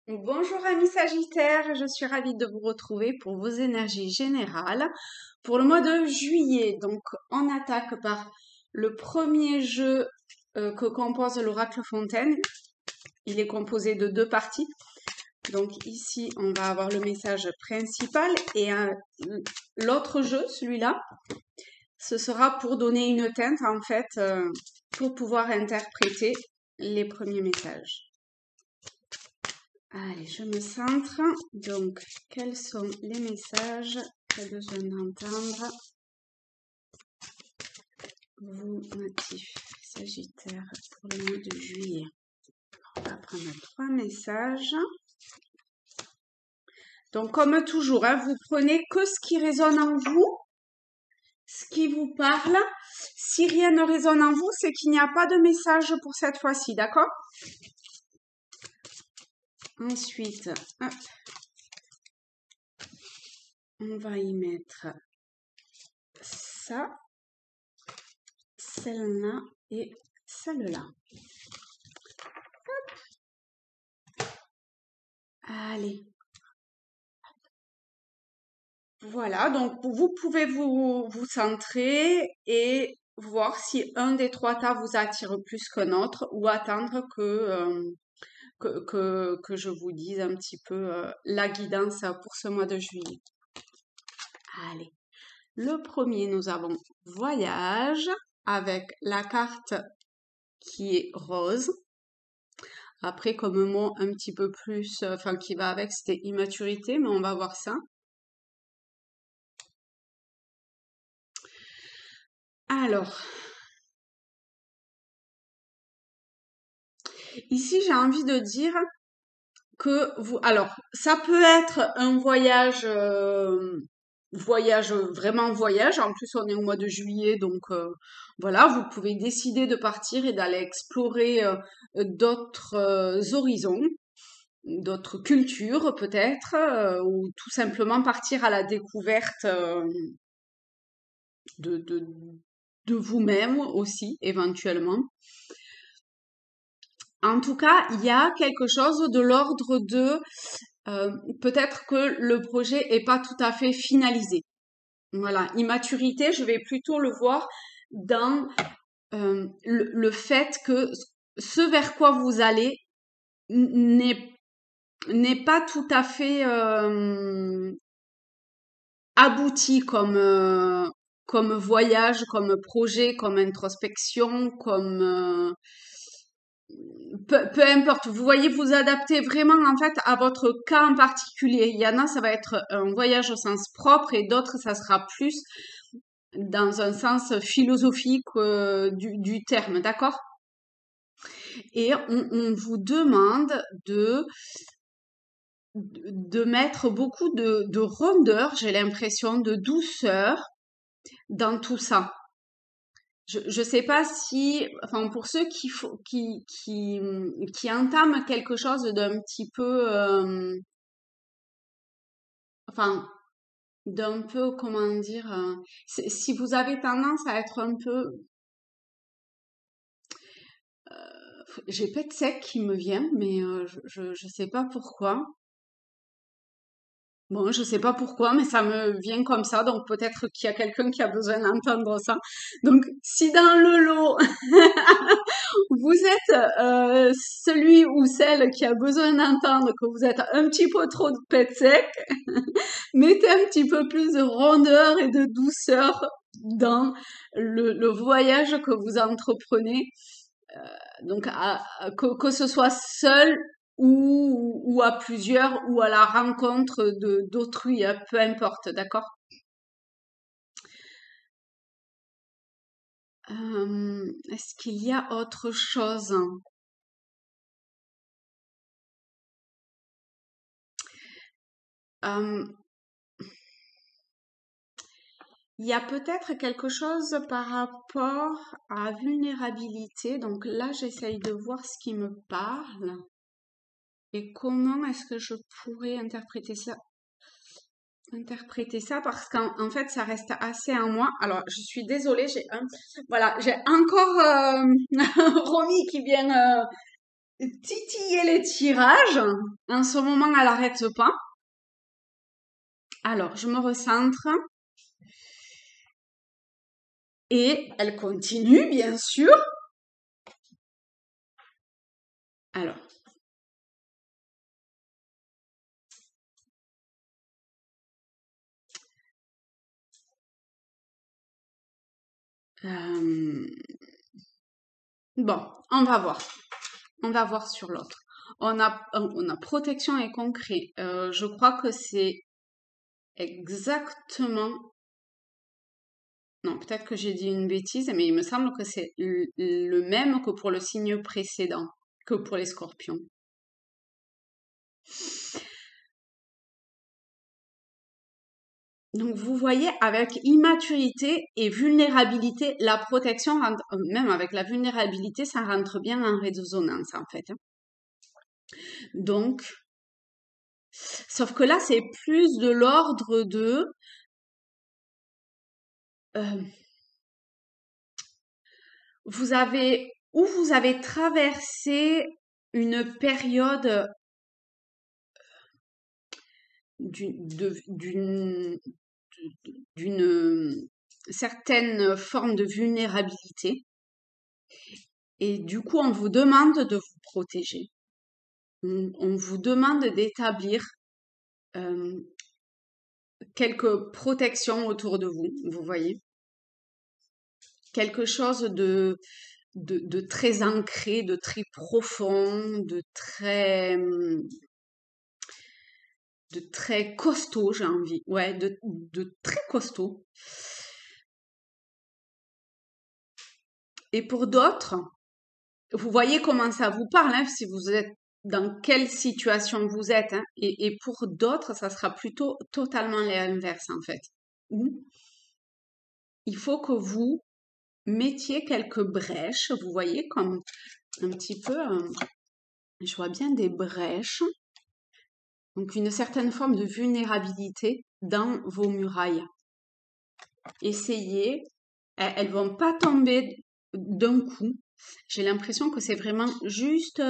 Bonjour amis Sagittaires, je suis ravie de vous retrouver pour vos énergies générales pour le mois de juillet. Donc on attaque par le premier jeu que compose l'oracle Fontaine. Il est composé de deux parties. Donc ici on va avoir le message principal et l'autre jeu, celui-là, ce sera pour donner une teinte en fait pour pouvoir interpréter les premiers messages. Allez, je me centre. Donc, quels sont les messages que j'ai besoin d'entendre? Vous, natifs Sagittaires, pour le mois de juillet. On va prendre 3 messages. Donc, comme toujours, vous prenez que ce qui résonne en vous, ce qui vous parle. Si rien ne résonne en vous, c'est qu'il n'y a pas de message pour cette fois-ci, d'accord? Ensuite, hop, on va y mettre ça, celle-là et celle-là. Allez. Voilà, donc vous pouvez vous centrer et voir si un des trois tas vous attire plus qu'un autre ou attendre que je vous dise un petit peu la guidance pour ce mois de juillet. Allez, le premier, nous avons voyage avec la carte qui est rose. Après, comme mot un petit peu plus, enfin qui va avec, c'était immaturité, mais on va voir ça. Alors, ici j'ai envie de dire que vous, alors, ça peut être un voyage, vraiment voyage. En plus, on est au mois de juillet, donc voilà, vous pouvez décider de partir et d'aller explorer d'autres horizons, d'autres cultures peut-être, ou tout simplement partir à la découverte de, de, de vous-même aussi, éventuellement. En tout cas, il y a quelque chose de l'ordre de peut-être que le projet est pas tout à fait finalisé. Voilà, immaturité, je vais plutôt le voir dans le fait que ce vers quoi vous allez n'est pas tout à fait abouti comme voyage, comme projet, comme introspection, comme peu importe, vous voyez, vous adaptez vraiment en fait à votre cas en particulier. Il y en a, ça va être un voyage au sens propre et d'autres, ça sera plus dans un sens philosophique du terme, d'accord? Et on vous demande de mettre beaucoup de rondeur, j'ai l'impression, de douceur dans tout ça. Je sais pas si, enfin pour ceux qui entament quelque chose d'un petit peu, enfin d'un peu comment dire, si vous avez tendance à être un peu, j'ai pet sec qui me vient, mais je sais pas pourquoi. Bon, je sais pas pourquoi, mais ça me vient comme ça, donc peut-être qu'il y a quelqu'un qui a besoin d'entendre ça. Donc, si dans le lot, vous êtes celui ou celle qui a besoin d'entendre que vous êtes un petit peu trop de pet sec, mettez un petit peu plus de rondeur et de douceur dans le voyage que vous entreprenez. Donc, que ce soit seul ou à plusieurs ou à la rencontre d'autrui, peu importe, d'accord? Est-ce qu'il y a autre chose? Euh, il y a peut-être quelque chose par rapport à vulnérabilité. Donc là, j'essaye de voir ce qui me parle et comment est-ce que je pourrais interpréter ça parce qu'en fait ça reste assez en moi. Alors je suis désolée, voilà, j'ai encore Romy qui vient titiller les tirages. En ce moment, elle n'arrête pas. Alors, je me recentre. Et elle continue, bien sûr. Alors. Bon, on va voir. On va voir sur l'autre. On a protection et concret. Je crois que c'est exactement... Non, peut-être que j'ai dit une bêtise, mais il me semble que c'est le même que pour le signe précédent, que pour les scorpions. Donc, vous voyez, avec immaturité et vulnérabilité, la protection, même avec la vulnérabilité, ça rentre bien en résonance, en fait. Donc, sauf que là, c'est plus de l'ordre de... vous avez traversé une période d'une certaine forme de vulnérabilité et du coup on vous demande de vous protéger. On vous demande d'établir quelques protections autour de vous, vous voyez. Quelque chose de très ancré, de très profond, de très costaud, j'ai envie. Ouais, de très costaud. Et pour d'autres, vous voyez comment ça vous parle, hein, si vous êtes dans quelle situation vous êtes. Hein, et pour d'autres, ça sera plutôt totalement l'inverse, en fait. Il faut que vous mettiez quelques brèches, vous voyez, comme un petit peu, je vois bien des brèches, donc une certaine forme de vulnérabilité dans vos murailles. Essayez, elles vont pas tomber d'un coup. J'ai l'impression que c'est vraiment juste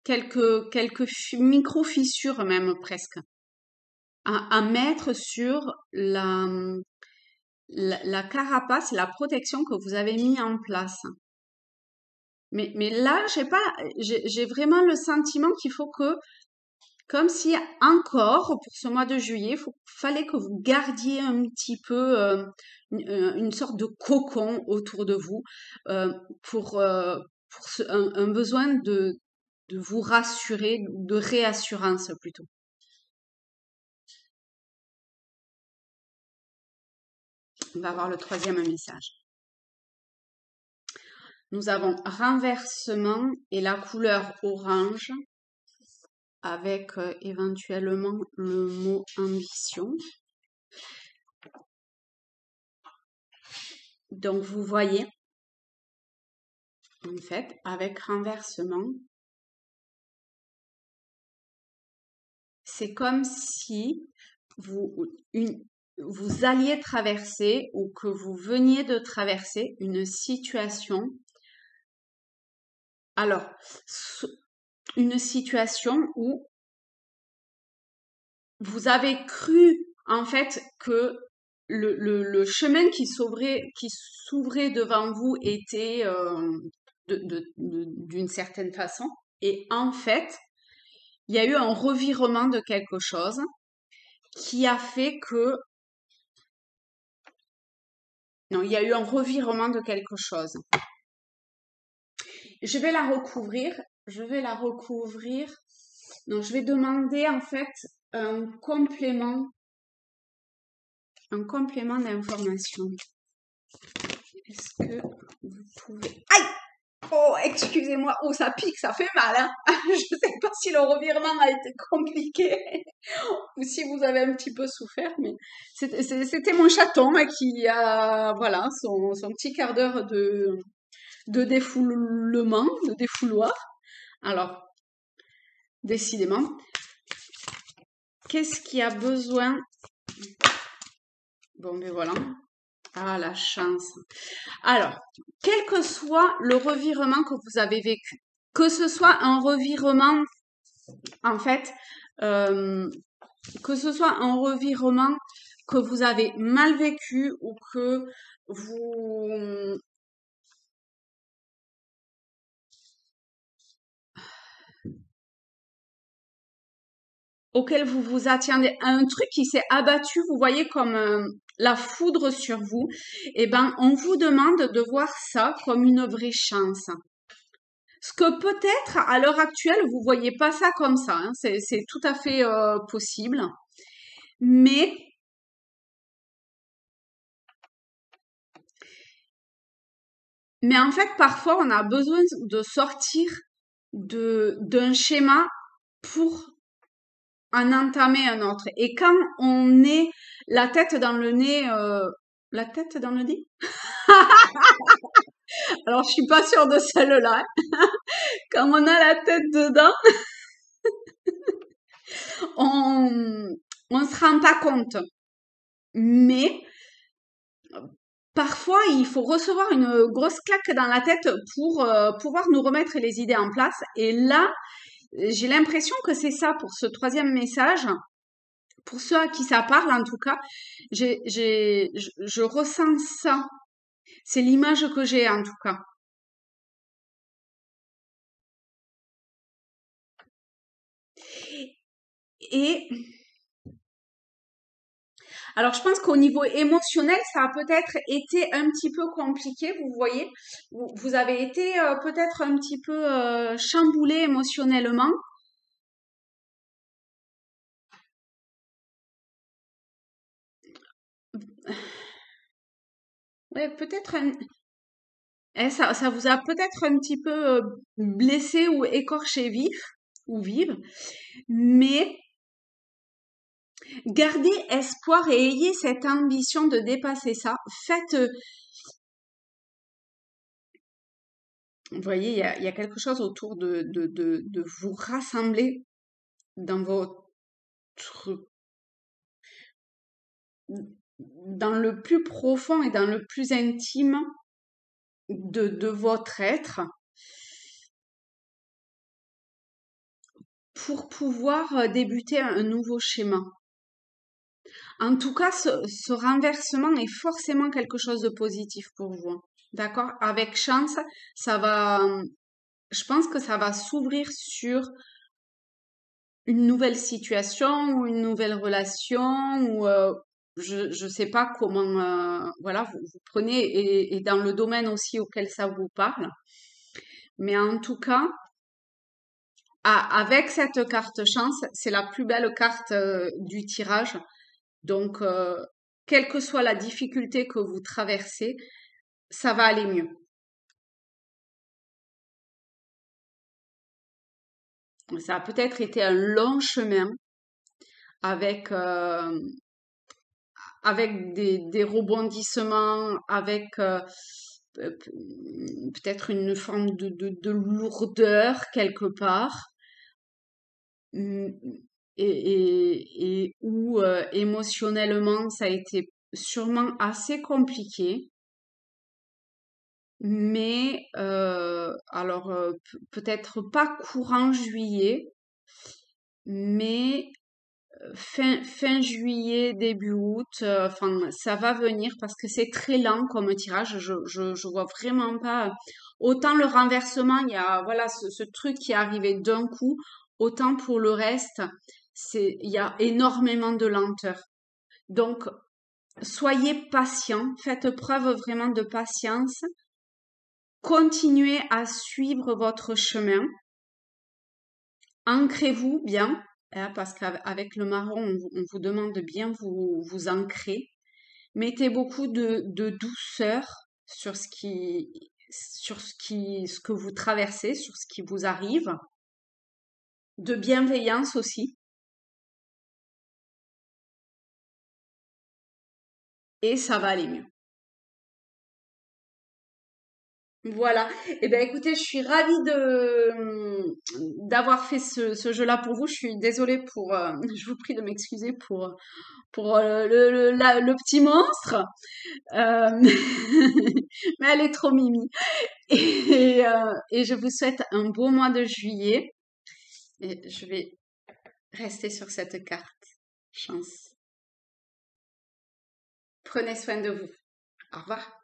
quelques micro-fissures même presque à mettre sur la carapace, la protection que vous avez mis en place. Mais là, j'ai vraiment le sentiment qu'il faut que, comme si encore pour ce mois de juillet, fallait que vous gardiez un petit peu une sorte de cocon autour de vous pour un besoin de vous rassurer, de réassurance plutôt. On va voir le troisième message. Nous avons renversement et la couleur orange avec éventuellement le mot ambition. Donc vous voyez, en fait, avec renversement, c'est comme si vous alliez traverser ou que vous veniez de traverser une situation. Alors, une situation où vous avez cru en fait que le chemin qui s'ouvrait devant vous était d'une certaine façon. Et en fait, il y a eu un revirement de quelque chose qui a fait que... Non, il y a eu un revirement de quelque chose. Je vais la recouvrir. Non, je vais demander en fait un complément d'information. Est-ce que vous pouvez... Aïe! Oh, excusez-moi. Oh, ça pique, ça fait mal. Hein. Je ne sais pas si le revirement a été compliqué ou si vous avez un petit peu souffert, mais c'était mon chaton qui a, voilà, son petit quart d'heure de défoulement, de défouloir. Alors, décidément, qu'est-ce qui a besoin... Bon, mais voilà. Ah, la chance. Alors, quel que soit le revirement que vous avez vécu, Que ce soit un revirement, en fait, euh, que ce soit un revirement que vous avez mal vécu ou que vous auquel vous vous attendez, à un truc qui s'est abattu, vous voyez comme la foudre sur vous, eh ben on vous demande de voir ça comme une vraie chance. Ce que peut-être à l'heure actuelle vous voyez pas ça comme ça, hein, c'est tout à fait possible, mais en fait parfois on a besoin de sortir de d'un schéma pour en entamer un autre. Et quand on est la tête dans le nez, la tête dans le nez? Alors, je suis pas sûre de celle-là. Quand on a la tête dedans, on, on se rend pas compte. Mais, parfois, il faut recevoir une grosse claque dans la tête pour pouvoir nous remettre les idées en place. Et là, j'ai l'impression que c'est ça pour ce troisième message. Pour ceux à qui ça parle, en tout cas, je ressens ça. C'est l'image que j'ai, en tout cas. Et alors, je pense qu'au niveau émotionnel, ça a peut-être été un petit peu compliqué, vous voyez. Vous avez été peut-être un petit peu chamboulé émotionnellement. Ouais, peut-être ça vous a peut-être un petit peu blessé ou écorché vif ou vive, mais gardez espoir et ayez cette ambition de dépasser ça. Faites, vous voyez, il y a quelque chose autour de vous rassembler dans votre dans le plus profond et dans le plus intime de votre être pour pouvoir débuter un nouveau schéma. En tout cas, ce renversement est forcément quelque chose de positif pour vous, hein. D'accord? Avec chance, ça va, je pense que ça va s'ouvrir sur une nouvelle situation ou une nouvelle relation ou je sais pas comment voilà vous prenez et dans le domaine aussi auquel ça vous parle, mais en tout cas avec cette carte chance c'est la plus belle carte du tirage, donc quelle que soit la difficulté que vous traversez, ça va aller mieux. Ça a peut-être été un long chemin avec avec des rebondissements, avec peut-être une forme de lourdeur quelque part, mm, et où émotionnellement ça a été sûrement assez compliqué, mais alors peut-être pas courant juillet, mais fin juillet, début août, enfin, ça va venir parce que c'est très lent comme tirage. Je vois vraiment pas. Autant le renversement, il y a voilà ce truc qui est arrivé d'un coup, autant pour le reste, il y a énormément de lenteur. Donc, soyez patient, faites preuve vraiment de patience, continuez à suivre votre chemin. Ancrez-vous bien, hein, parce qu'avec le marron, on vous demande de bien vous ancrer. Mettez beaucoup de douceur sur ce que vous traversez, sur ce qui vous arrive, de bienveillance aussi, et ça va aller mieux. Voilà. Eh ben, écoutez, je suis ravie d'avoir fait ce jeu-là pour vous. Je suis désolée pour, je vous prie de m'excuser pour le petit monstre. Euh, mais elle est trop mimi. Et je vous souhaite un beau mois de juillet. Et je vais rester sur cette carte. Chance. Prenez soin de vous. Au revoir.